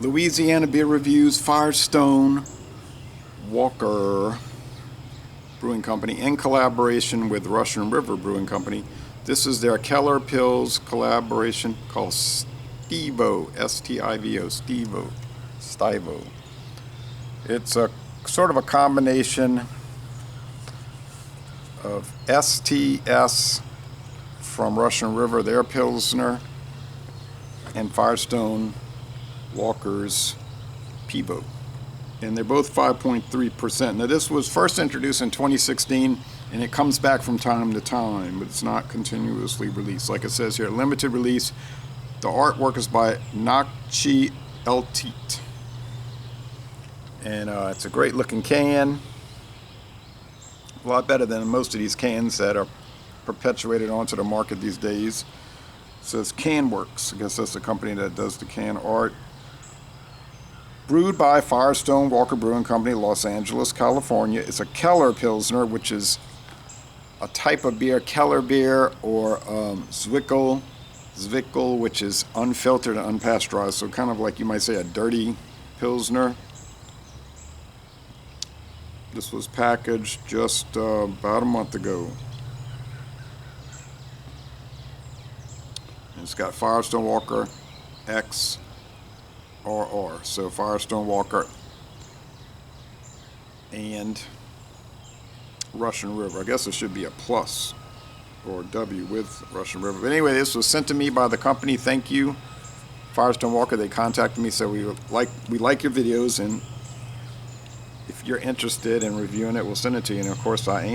Louisiana Beer Reviews, Firestone-Walker Brewing Company, in collaboration with Russian River Brewing Company. This is their Keller Pils collaboration called STiVO, S-T-I-V-O, STiVO. It's a sort of a combination of STS from Russian River, their Pilsner, and Firestone-Walker's PIVO. And they're both 5.3%. Now, this was first introduced in 2016, and it comes back from time to time, but it's not continuously released. Like it says here, limited release. The artwork is by Nakchi Eltit. And it's a great looking can. A lot better than most of these cans that are perpetuated onto the market these days. It says CanWorks. I guess that's the company that does the can art. Brewed by Firestone-Walker Brewing Company, Los Angeles, California. It's a Keller Pilsner, which is a type of beer, Keller beer, or Zwickel, which is unfiltered and unpasteurized. So kind of like you might say a dirty Pilsner. This was packaged just about a month ago. And it's got Firestone-Walker XRR. So Firestone-Walker and Russian River. I guess it should be a plus or W with Russian River. But anyway, this was sent to me by the company. Thank you, Firestone-Walker. They contacted me, said we like your videos, and if you're interested in reviewing it, we'll send it to you. And of course, I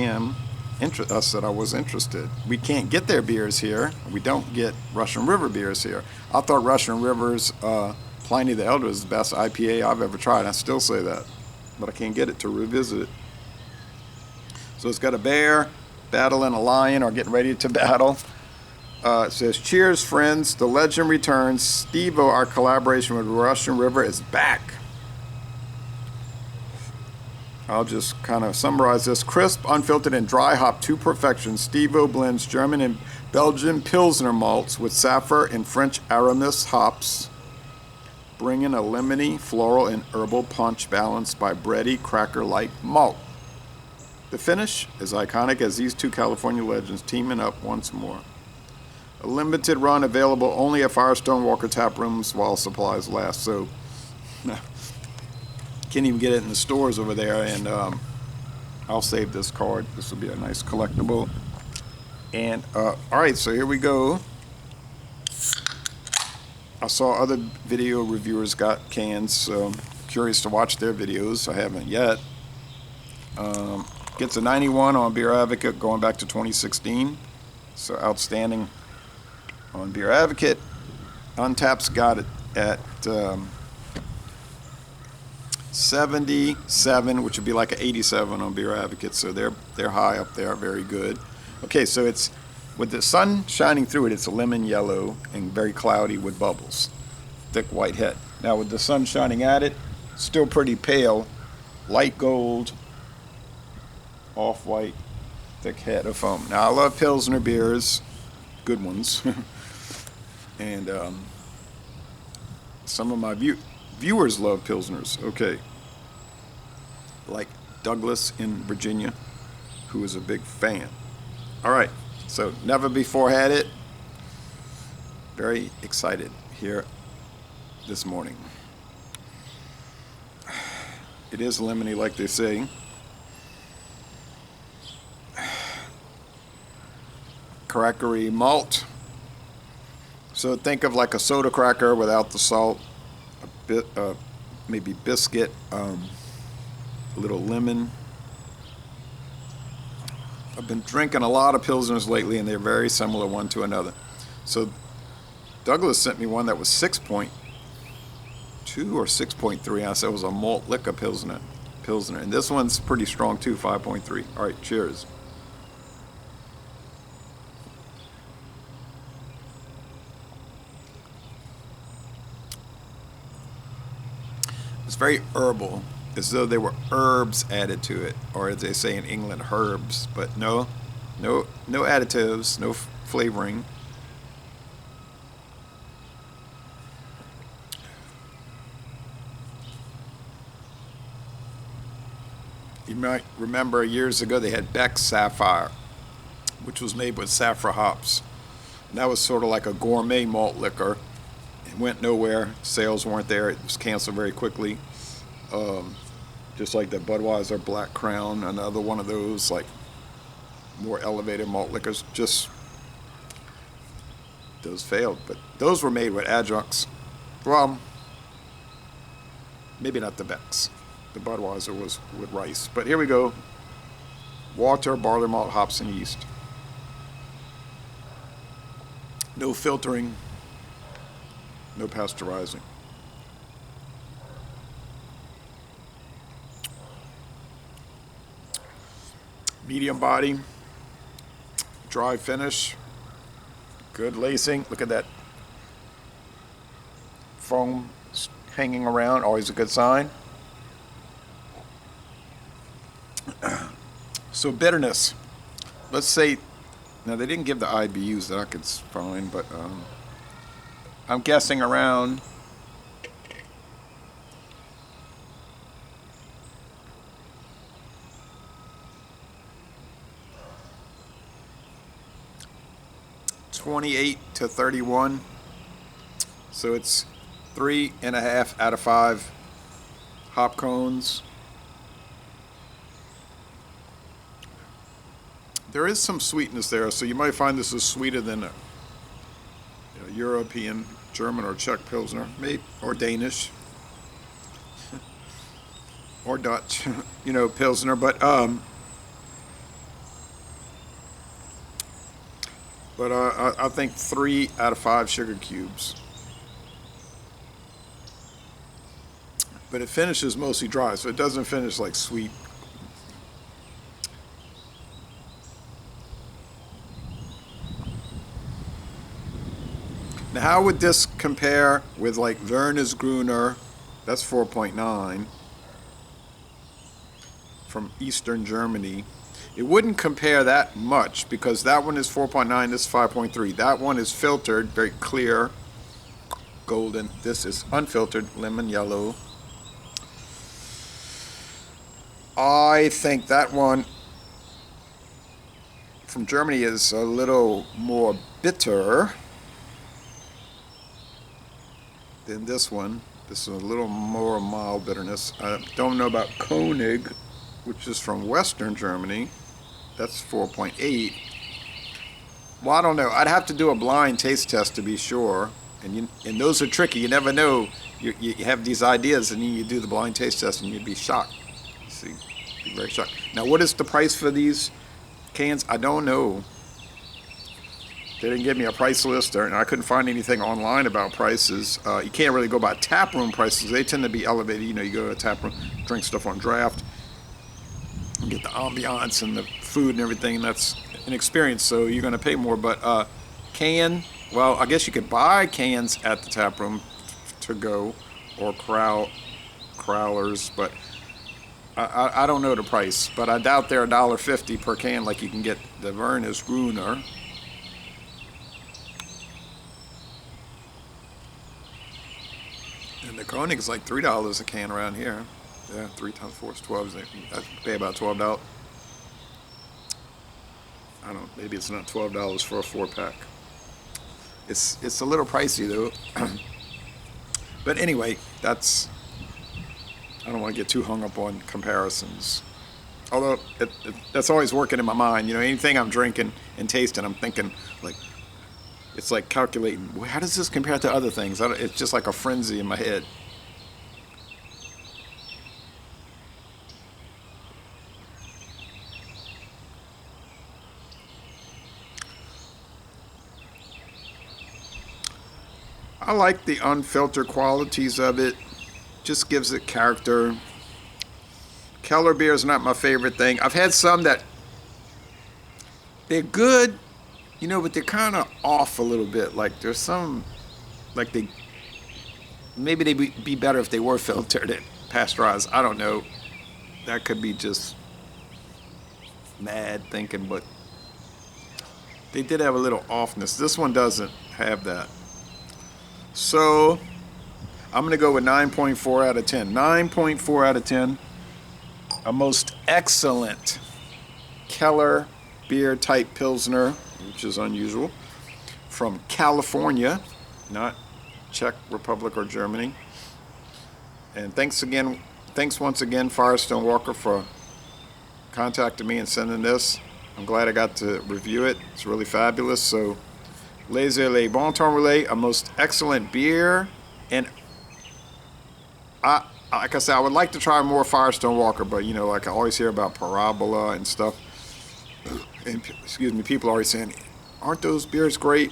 said I was interested. We can't get their beers here. We don't get Russian River beers here. I thought Russian River's Pliny the Elder is the best IPA I've ever tried. I still say that, but I can't get it to revisit it. So it's got a bear battling a lion or getting ready to battle. It says, cheers, friends. The legend returns. STiVO, our collaboration with Russian River, is back. I'll just kind of summarize this. Crisp, unfiltered, and dry hop to perfection. STiVO blends German and Belgian Pilsner malts with Saphir and French Aramis hops, bringing a lemony, floral, and herbal punch balanced by bready, cracker-like malt. The finish is iconic as these two California legends teaming up once more. A limited run available only at Firestone-Walker tap rooms while supplies last. So, can't even get it in the stores over there, and I'll save this card. This will be a nice collectible. And all right, so here we go. I saw other video reviewers got cans, so I'm curious to watch their videos. I haven't yet. Gets a 91 on Beer Advocate going back to 2016, so outstanding on Beer Advocate. Untapped's got it at 77, which would be like an 87 on Beer Advocate, so they're high up there, very good. Okay, so it's, with the sun shining through it, it's a lemon yellow and very cloudy with bubbles, thick white head. Now with the sun shining at it, still pretty pale, light gold, off-white, thick head of foam. Now I love Pilsner beers, good ones, and some of my viewers love Pilsners. Okay, like Douglas in Virginia, who is a big fan. All right, so never before had it. Very excited here this morning. It is lemony, like they say. Crackery malt. So think of like a soda cracker without the salt. A bit, maybe biscuit, a little lemon. I've been drinking a lot of Pilsners lately, and they're very similar one to another. So Douglas sent me one that was 6.2 or 6.3. I said it was a malt liquor Pilsner. And this one's pretty strong too, 5.3. All right, cheers. It's very herbal, as though there were herbs added to it, or as they say in England, herbs. But no additives, no flavoring. You might remember years ago they had Beck's Sapphire, which was made with Saphir hops. And that was sort of like a gourmet malt liquor. It went nowhere. Sales weren't there. It was canceled very quickly. Just like the Budweiser Black Crown, another one of those like more elevated malt liquors. Just those failed. But those were made with adjuncts. Well, maybe not the Beck's. The Budweiser was with rice. But here we go. Water, barley malt, hops, and yeast. No filtering. No pasteurizing. Medium body. Dry finish. Good lacing. Look at that foam hanging around. Always a good sign. So bitterness. Let's say, now they didn't give the IBUs that I could find, but I'm guessing around 28 to 31. So it's 3.5 out of 5 hop cones. There is some sweetness there, so you might find this is sweeter than a European, German, or Czech Pilsner, maybe, or Danish, or Dutch, Pilsner. But I think 3 out of 5 sugar cubes. But it finishes mostly dry, so it doesn't finish like sweet. Now, how would this compare with like Werner's Gruner? That's 4.9 from Eastern Germany. It wouldn't compare that much because that one is 4.9, this is 5.3. That one is filtered, very clear, golden. This is unfiltered, lemon yellow. I think that one from Germany is a little more bitter than this one. This is a little more mild bitterness. I don't know about Koenig, which is from Western Germany. That's 4.8. Well, I don't know. I'd have to do a blind taste test to be sure. And those are tricky. You never know. You have these ideas, and you do the blind taste test, and you'd be shocked. See, be very shocked. Now, what is the price for these cans? I don't know. They didn't give me a price list, and I couldn't find anything online about prices. You can't really go by tap room prices. They tend to be elevated. You go to a tap room, drink stuff on draft, and get the ambiance and the food and everything. And that's an experience, so you're going to pay more. But can, well, I guess you could buy cans at the tap room to go, or crowlers, but I don't know the price. But I doubt they're $1.50 per can like you can get the Werner's Gruner. And the Koenig is like $3 a can around here. Yeah, 3 times 4 is 12. I pay about $12. I don't know, maybe it's not $12 for a 4-pack. It's a little pricey though. But anyway, I don't want to get too hung up on comparisons. Although that's always working in my mind. Anything I'm drinking and tasting, I'm thinking like, it's like calculating, well, how does this compare to other things? It's just like a frenzy in my head. I like the unfiltered qualities of it. Just gives it character. Keller beer is not my favorite thing. I've had some that they're good, but they're kind of off a little bit. Like there's some, like maybe they'd be better if they were filtered and pasteurized. I don't know. That could be just mad thinking, but they did have a little offness. This one doesn't have that. So I'm going to go with 9.4 out of 10. 9.4 out of 10. a most excellent Keller beer type Pilsner, which is unusual, from California, not Czech Republic or Germany. And thanks once again, Firestone-Walker, for contacting me and sending this. I'm glad I got to review it. It's really fabulous. So, les bon temps relais, a most excellent beer. And like I said, I would like to try more Firestone-Walker, but you know, like I always hear about Parabola and stuff. And excuse me, people are always saying, aren't those beers great?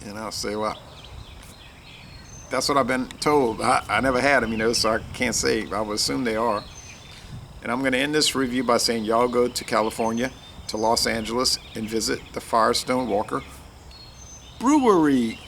And I'll say, well, that's what I've been told. I never had them, you know, so I can't say. I would assume they are. And I'm going to end this review by saying y'all go to California, to Los Angeles, and visit the Firestone-Walker Brewery.